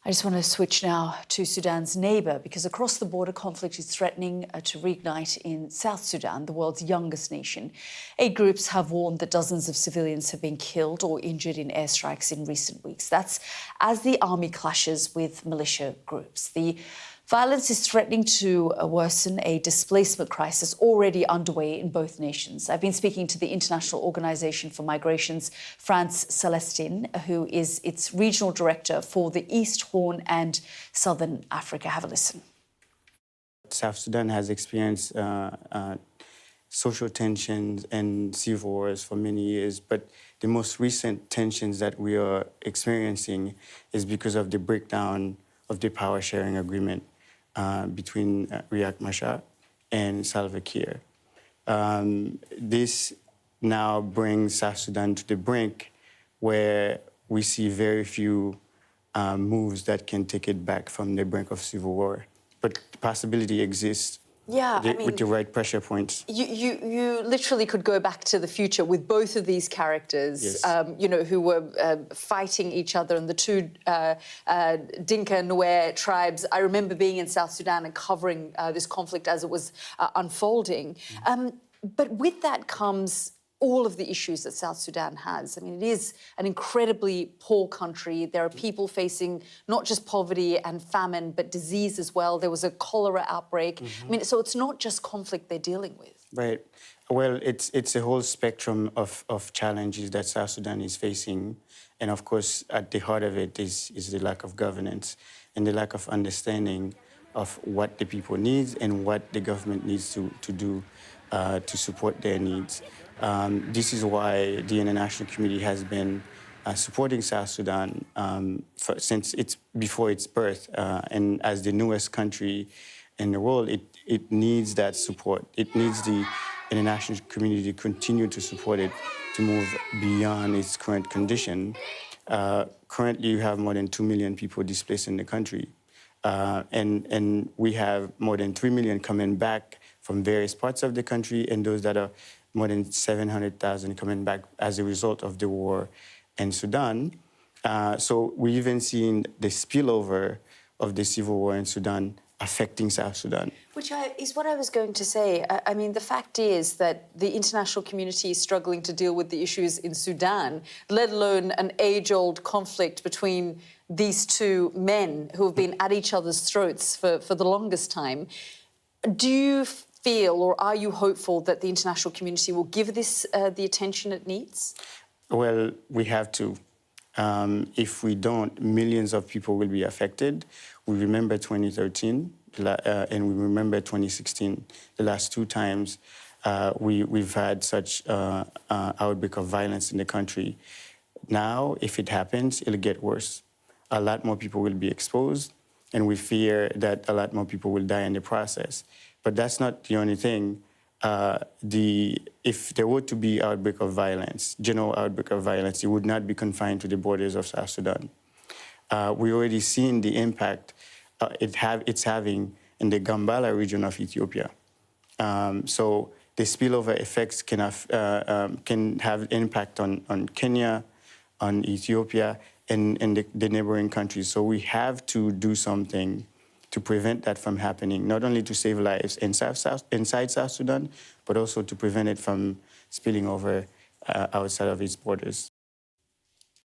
I just want to switch now to Sudan's neighbour, because across the border, conflict is threatening to reignite in South Sudan, the world's youngest nation. Aid groups have warned that dozens of civilians have been killed or injured in airstrikes in recent weeks. That's as the army clashes with militia groups. The violence is threatening to worsen a displacement crisis already underway in both nations. I've been speaking to the International Organization for Migration's Frantz Celestin, who is its regional director for the East Horn and Southern Africa. Have a listen. South Sudan has experienced social tensions and civil wars for many years, but the most recent tensions that we are experiencing is because of the breakdown of the power-sharing agreement between Riek Machar and Salva Kiir. This now brings South Sudan to the brink where we see very few moves that can take it back from the brink of civil war. But the possibility exists. Yeah, with the right pressure points. You literally could go back to the future with both of these characters, yes. Who were fighting each other, and the two Dinka Nuer tribes. I remember being in South Sudan and covering this conflict as it was unfolding. But with that comes all of the issues that South Sudan has. I mean, it is an incredibly poor country. There are people facing not just poverty and famine, but disease as well. There was a cholera outbreak. I mean, so it's not just conflict they're dealing with. Right. Well, it's a whole spectrum of challenges that South Sudan is facing. And of course, at the heart of it is the lack of governance and the lack of understanding of what the people need and what the government needs to do to support their needs. This is why the international community has been supporting South Sudan since before its birth. And as the newest country in the world, it needs that support. It needs the international community to continue to support it to move beyond its current condition. Currently, you have more than 2 million people displaced in the country. And we have more than 3 million coming back from various parts of the country, and those that are more than 700,000 coming back as a result of the war in Sudan. So we even seen the spillover of the civil war in Sudan affecting South Sudan. Which is what I was going to say. I mean, the fact is that the international community is struggling to deal with the issues in Sudan, let alone an age-old conflict between these two men who have been at each other's throats for the longest time. Do you feel, or are you hopeful that the international community will give this the attention it needs? Well, we have to. If we don't, millions of people will be affected. We remember 2013 and we remember 2016, the last two times we've had such outbreak of violence in the country. Now, if it happens, it'll get worse. A lot more people will be exposed, and we fear that a lot more people will die in the process. But that's not the only thing. If there were to be outbreak of violence, general outbreak of violence, it would not be confined to the borders of South Sudan. We already seen the impact it's having in the Gambala region of Ethiopia. So the spillover effects can have impact on Kenya, on Ethiopia, and the neighboring countries. So we have to do something to prevent that from happening, not only to save lives inside South Sudan, but also to prevent it from spilling over outside of its borders.